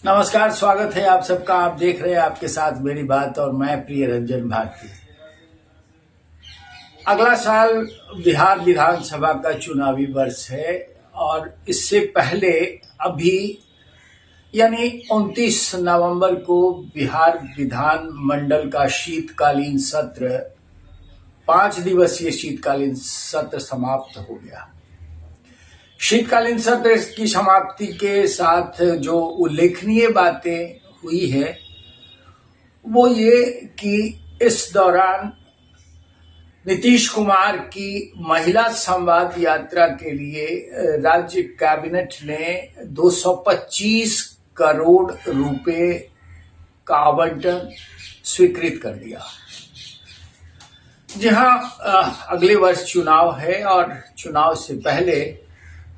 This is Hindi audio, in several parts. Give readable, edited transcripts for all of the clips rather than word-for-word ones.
नमस्कार, स्वागत है आप सबका। आप देख रहे हैं आपके साथ मेरी बात और मैं प्रिय रंजन भारती। अगला साल बिहार विधानसभा का चुनावी वर्ष है और इससे पहले अभी यानी 29 नवंबर को बिहार विधान मंडल का शीतकालीन सत्र 5 दिवसीय शीतकालीन सत्र समाप्त हो गया। शीतकालीन सत्र की समाप्ति के साथ जो उल्लेखनीय बातें हुई है वो ये कि इस दौरान नीतीश कुमार की महिला संवाद यात्रा के लिए राज्य कैबिनेट ने 225 करोड़ रुपए का आवंटन स्वीकृत कर दिया। जहां अगले वर्ष चुनाव है और चुनाव से पहले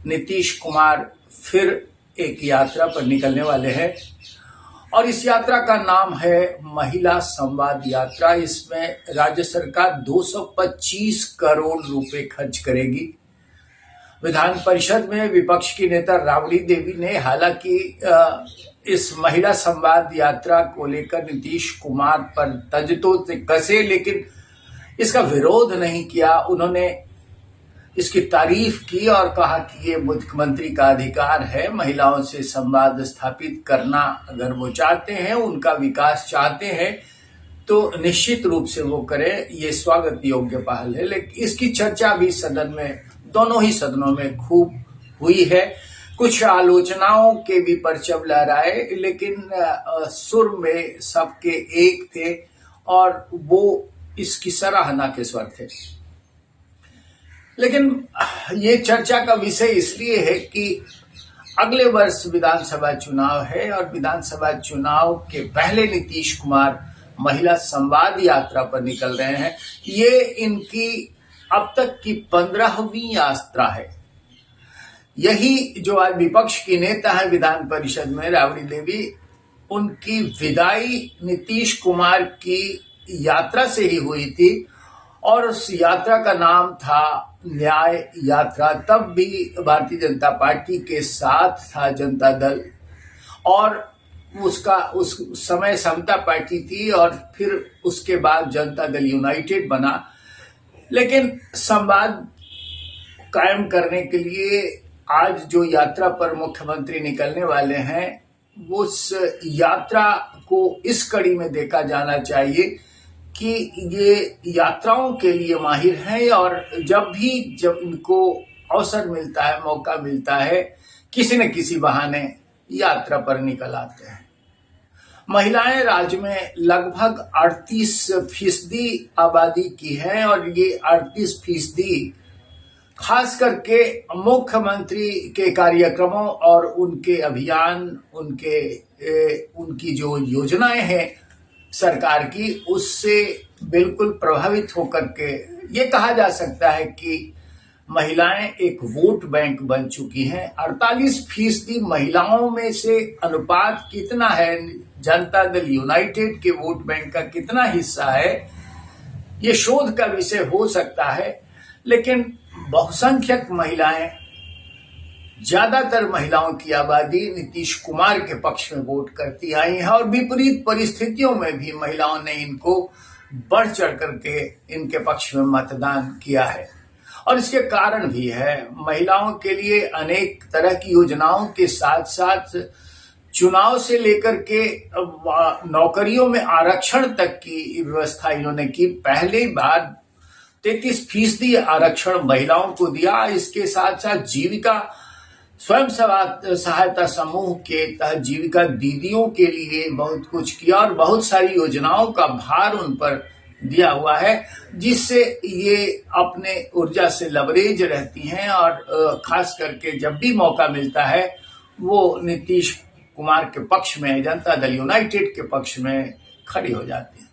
नीतीश कुमार फिर एक यात्रा पर निकलने वाले हैं और इस यात्रा का नाम है महिला संवाद यात्रा। इसमें राज्य सरकार 225 करोड़ रुपए खर्च करेगी। विधान परिषद में विपक्ष की नेता राबड़ी देवी ने हालांकि इस महिला संवाद यात्रा को लेकर नीतीश कुमार पर तंजतोड़ से कसे, लेकिन इसका विरोध नहीं किया। उन्होंने इसकी तारीफ की और कहा कि ये मुख्यमंत्री का अधिकार है महिलाओं से संवाद स्थापित करना। अगर वो चाहते हैं, उनका विकास चाहते हैं तो निश्चित रूप से वो करें, ये स्वागत योग्य पहल है। लेकिन इसकी चर्चा भी सदन में, दोनों ही सदनों में खूब हुई है। कुछ आलोचनाओं के भी परचम लहराए, लेकिन सुर में सबके एक थे और वो इसकी सराहना के स्वर थे। लेकिन ये चर्चा का विषय इसलिए है कि अगले वर्ष विधानसभा चुनाव है और विधानसभा चुनाव के पहले नीतीश कुमार महिला संवाद यात्रा पर निकल रहे हैं। ये इनकी अब तक की 15वीं यात्रा है। यही जो आज विपक्ष की नेता है विधान परिषद में राबड़ी देवी, उनकी विदाई नीतीश कुमार की यात्रा से ही हुई थी और उस यात्रा का नाम था न्याय यात्रा। तब भी भारतीय जनता पार्टी के साथ था जनता दल और उसका उस समय समता पार्टी थी और फिर उसके बाद जनता दल यूनाइटेड बना। लेकिन संवाद कायम करने के लिए आज जो यात्रा पर मुख्यमंत्री निकलने वाले हैं, उस यात्रा को इस कड़ी में देखा जाना चाहिए कि ये यात्राओं के लिए माहिर हैं और जब इनको अवसर मिलता है, मौका मिलता है, किसी न किसी बहाने यात्रा पर निकल आते हैं। महिलाएं राज्य में लगभग 38% आबादी की हैं और ये 38% खास करके मुख्यमंत्री के कार्यक्रमों और उनके अभियान, उनकी जो योजनाएं हैं सरकार की, उससे बिल्कुल प्रभावित होकर के ये कहा जा सकता है कि महिलाएं एक वोट बैंक बन चुकी हैं। 48% महिलाओं में से अनुपात कितना है, जनता दल यूनाइटेड के वोट बैंक का कितना हिस्सा है, ये शोध का विषय हो सकता है। लेकिन बहुसंख्यक महिलाएं, ज्यादातर महिलाओं की आबादी नीतीश कुमार के पक्ष में वोट करती आई है और विपरीत परिस्थितियों में भी महिलाओं ने इनको बढ़ चढ़ करके इनके पक्ष में मतदान किया है। और इसके कारण भी है, महिलाओं के लिए अनेक तरह की योजनाओं के साथ साथ चुनाव से लेकर के नौकरियों में आरक्षण तक की व्यवस्था इन्होंने की। पहली बार 33% आरक्षण महिलाओं को दिया। इसके साथ साथ जीविका स्वयं सहायता समूह के तहत जीविका दीदियों के लिए बहुत कुछ किया और बहुत सारी योजनाओं का भार उन पर दिया हुआ है, जिससे ये अपने ऊर्जा से लबरेज रहती हैं और खास करके जब भी मौका मिलता है वो नीतीश कुमार के पक्ष में, जनता दल यूनाइटेड के पक्ष में खड़ी हो जाती हैं।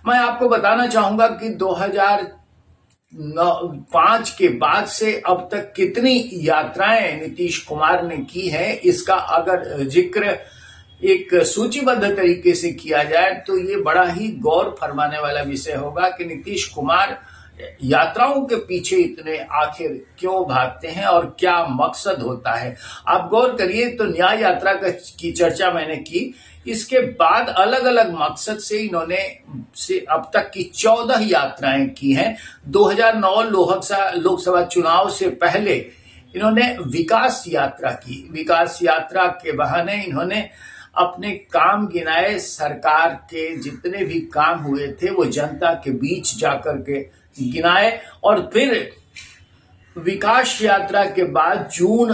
मैं आपको बताना चाहूंगा कि 2005 के बाद से अब तक कितनी यात्राएं नीतीश कुमार ने की हैं, इसका अगर जिक्र एक सूचीबद्ध तरीके से किया जाए तो ये बड़ा ही गौर फरमाने वाला विषय होगा कि नीतीश कुमार यात्राओं के पीछे इतने आखिर क्यों भागते हैं और क्या मकसद होता है। आप गौर करिए तो न्याय यात्रा की चर्चा मैंने की, इसके बाद अलग अलग मकसद से इन्होंने अब तक की 14 यात्राएं की हैं। 2009 लोकसभा चुनाव से पहले इन्होंने विकास यात्रा की। विकास यात्रा के बहाने इन्होंने अपने काम गिनाए, सरकार के जितने भी काम हुए थे वो जनता के बीच जाकर के गिनाए, और फिर विकास यात्रा के बाद जून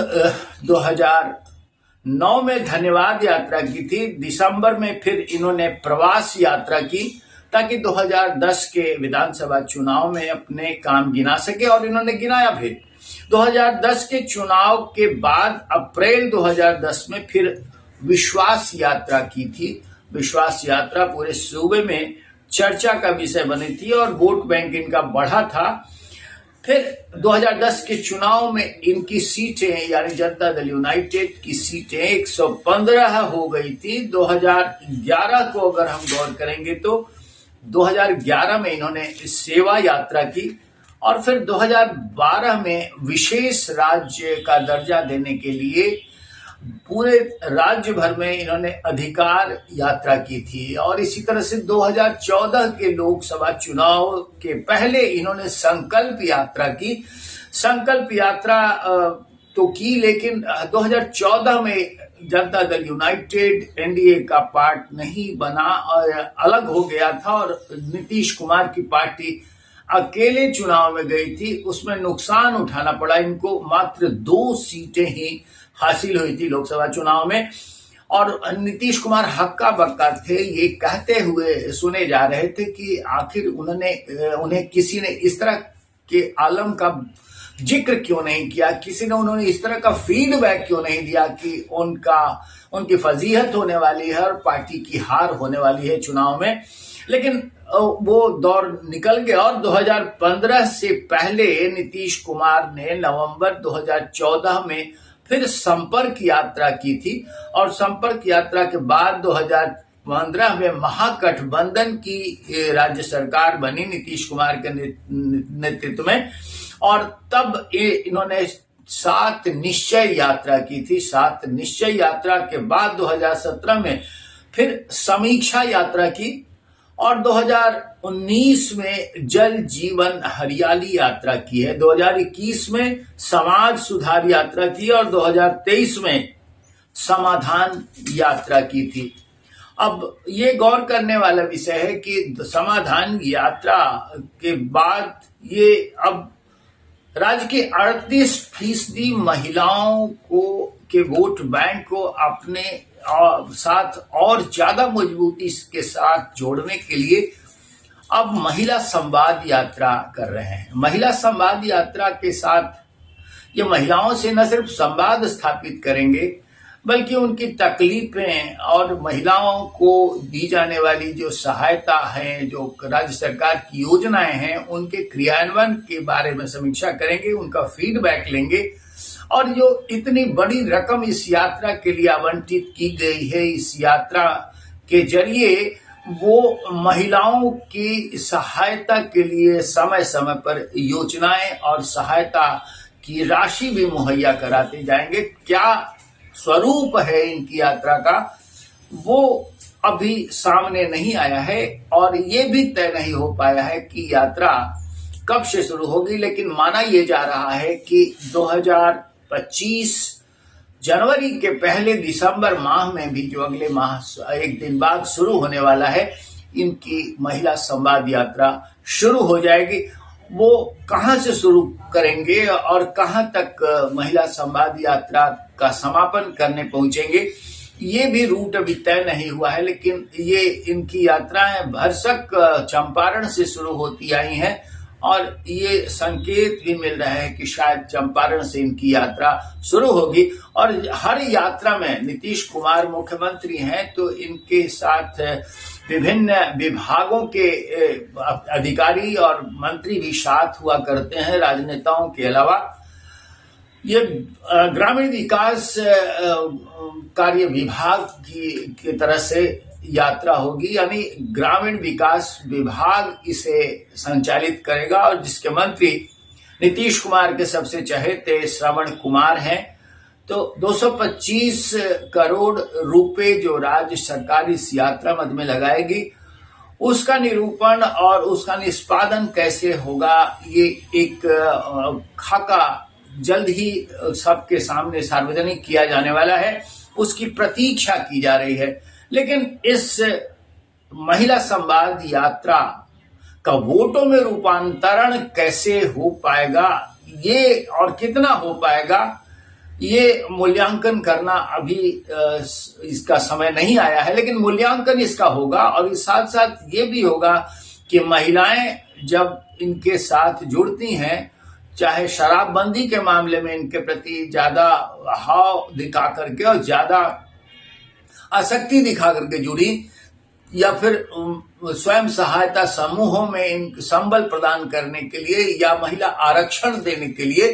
2009 में धन्यवाद यात्रा की थी। दिसंबर में फिर इन्होंने प्रवास यात्रा की ताकि 2010 के विधानसभा चुनाव में अपने काम गिना सके, और इन्होंने गिनाया भी। 2010 के चुनाव के बाद अप्रैल 2010 में फिर विश्वास यात्रा की थी। विश्वास यात्रा पूरे सूबे में चर्चा का विषय बनी थी और वोट बैंक इनका बढ़ा था। फिर 2010 के चुनाव में इनकी सीटें यानी जनता दल यूनाइटेड की सीटें 115 हो गई थी। 2011 को अगर हम गौर करेंगे तो 2011 में इन्होंने सेवा यात्रा की, और फिर 2012 में विशेष राज्य का दर्जा देने के लिए पूरे राज्य भर में इन्होंने अधिकार यात्रा की थी। और इसी तरह से 2014 के लोकसभा चुनाव के पहले इन्होंने संकल्प यात्रा की। संकल्प यात्रा तो की, लेकिन 2014 में जनता दल यूनाइटेड एनडीए का पार्ट नहीं बना और अलग हो गया था, और नीतीश कुमार की पार्टी अकेले चुनाव में गई थी। उसमें नुकसान उठाना पड़ा इनको। मात्र 2 सीटें ही हासिल हुई थी लोकसभा चुनाव में, और नीतीश कुमार हक्का बक्का थे। ये कहते हुए सुने जा रहे थे कि आखिर उन्हें किसी ने इस तरह के आलम का जिक्र क्यों नहीं किया, किसी ने उन्होंने इस तरह का फीडबैक क्यों नहीं दिया कि उनकी फजीहत होने वाली है और पार्टी की हार होने वाली है चुनाव में। लेकिन वो दौर निकल गया, और 2015 से पहले नीतीश कुमार ने नवंबर 2014 में फिर संपर्क यात्रा की थी, और संपर्क यात्रा के बाद 2015 में महागठबंधन की राज्य सरकार बनी नीतीश कुमार के नेतृत्व में, और तब इन्होंने 7 निश्चय यात्रा की थी। 7 निश्चय यात्रा के बाद 2017 में फिर समीक्षा यात्रा की, और 2019 में जल जीवन हरियाली यात्रा की है। 2021 में समाज सुधार यात्रा की, और 2023 में समाधान यात्रा की थी। अब ये गौर करने वाला विषय है कि समाधान यात्रा के बाद ये अब राज्य के 38% महिलाओं के वोट बैंक को अपने साथ और ज्यादा मजबूती के साथ जोड़ने के लिए अब महिला संवाद यात्रा कर रहे हैं। महिला संवाद यात्रा के साथ ये महिलाओं से न सिर्फ संवाद स्थापित करेंगे, बल्कि उनकी तकलीफें और महिलाओं को दी जाने वाली जो सहायता है, जो राज्य सरकार की योजनाएं हैं, उनके क्रियान्वयन के बारे में समीक्षा करेंगे, उनका फीडबैक लेंगे। और जो इतनी बड़ी रकम इस यात्रा के लिए आवंटित की गई है, इस यात्रा के जरिए वो महिलाओं की सहायता के लिए समय समय पर योजनाएं और सहायता की राशि भी मुहैया कराते जाएंगे। क्या स्वरूप है इनकी यात्रा का, वो अभी सामने नहीं आया है, और ये भी तय नहीं हो पाया है कि यात्रा कब से शुरू होगी। लेकिन माना यह जा रहा है कि 2025 जनवरी के पहले दिसंबर माह में भी, जो अगले माह एक दिन बाद शुरू होने वाला है, इनकी महिला संवाद यात्रा शुरू हो जाएगी। वो कहां से शुरू करेंगे और कहां तक महिला संवाद यात्रा का समापन करने पहुंचेंगे, ये भी रूट अभी तय नहीं हुआ है। लेकिन ये इनकी यात्राएं भरसक चंपारण से शुरू होती आई हैं, और ये संकेत भी मिल रहा है कि शायद चंपारण से इनकी यात्रा शुरू होगी। और हर यात्रा में नीतीश कुमार मुख्यमंत्री हैं, तो इनके साथ विभिन्न विभागों के अधिकारी और मंत्री भी साथ हुआ करते हैं, राजनेताओं के अलावा। ये ग्रामीण विकास कार्य विभाग की तरह से यात्रा होगी, यानी ग्रामीण विकास विभाग इसे संचालित करेगा और जिसके मंत्री नीतीश कुमार के सबसे चहेते श्रवण कुमार हैं। तो 225 करोड़ रुपए जो राज्य सरकार इस यात्रा मद में लगाएगी, उसका निरूपण और उसका निष्पादन कैसे होगा, ये एक खाका जल्द ही सबके सामने सार्वजनिक किया जाने वाला है, उसकी प्रतीक्षा की जा रही है। लेकिन इस महिला संवाद यात्रा का वोटों में रूपांतरण कैसे हो पाएगा, ये और कितना हो पाएगा, ये मूल्यांकन करना अभी इसका समय नहीं आया है, लेकिन मूल्यांकन इसका होगा। और इस साथ साथ ये भी होगा कि महिलाएं जब इनके साथ जुड़ती हैं, चाहे शराबबंदी के मामले में इनके प्रति ज्यादा हाव दिखा करके और ज्यादा आसक्ति दिखा करके जुड़ी, या फिर स्वयं सहायता समूहों में इन संबल प्रदान करने के लिए या महिला आरक्षण देने के लिए,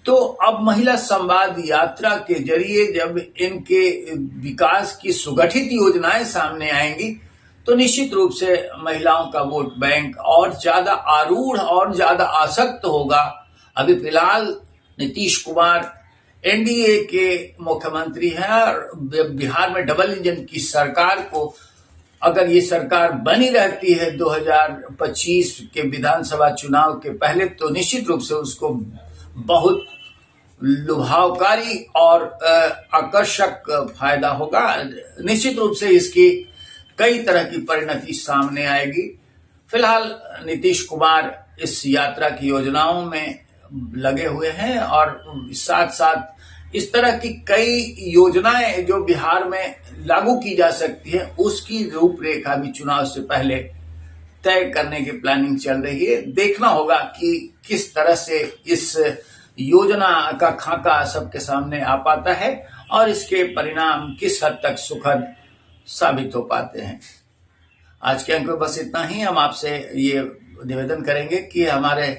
तो अब महिला संवाद यात्रा के जरिए जब इनके विकास की सुगठित योजनाएं सामने आएंगी, तो निश्चित रूप से महिलाओं का वोट बैंक और ज्यादा आरूढ़ और ज्यादा आसक्त होगा। अभी फिलहाल नीतीश कुमार एनडीए के मुख्यमंत्री हैं और बिहार में डबल इंजन की सरकार को, अगर ये सरकार बनी रहती है 2025 के विधानसभा चुनाव के पहले, तो निश्चित रूप से उसको बहुत लुभावकारी और आकर्षक फायदा होगा। निश्चित रूप से इसकी कई तरह की परिणति सामने आएगी। फिलहाल नीतीश कुमार इस यात्रा की योजनाओं में लगे हुए हैं और साथ साथ इस तरह की कई योजनाएं जो बिहार में लागू की जा सकती है, उसकी रूपरेखा भी चुनाव से पहले तय करने की प्लानिंग चल रही है। देखना होगा कि किस तरह से इस योजना का खाका सबके सामने आ पाता है और इसके परिणाम किस हद तक सुखद साबित हो पाते हैं। आज के अंक में बस इतना ही। हम आपसे ये निवेदन करेंगे कि हमारे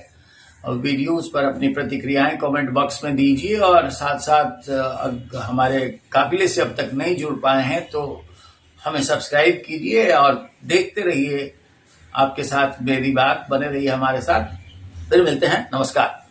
वीडियोस पर अपनी प्रतिक्रियाएं कमेंट बॉक्स में दीजिए और साथ साथ हमारे काफिले से अब तक नहीं जुड़ पाए हैं तो हमें सब्सक्राइब कीजिए और देखते रहिए। आपके साथ मेरी बात, बने रहिए हमारे साथ। फिर मिलते हैं। नमस्कार।